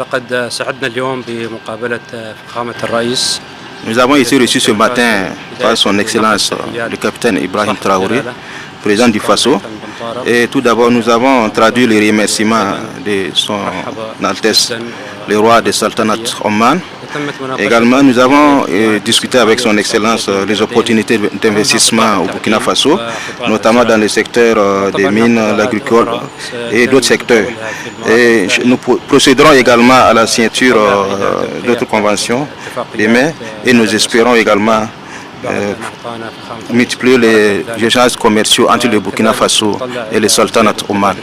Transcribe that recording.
لقد سعدنا اليوم بمقابلة فخامة الرئيس. Nous avons été reçus ce matin par son Excellence le capitaine Ibrahim Traoré, président du Faso. Et tout d'abord, nous avons traduit les remerciements de son Altesse, le roi de Sultanat Oman. Également, nous avons discuté avec son Excellence les opportunités d'investissement au Burkina Faso, notamment dans le secteur des mines, l'agriculture et d'autres secteurs. Et nous procéderons également à la signature d'autres conventions demain et nous espérons également multiplier les échanges commerciaux entre le Burkina Faso et le Sultanat Oman.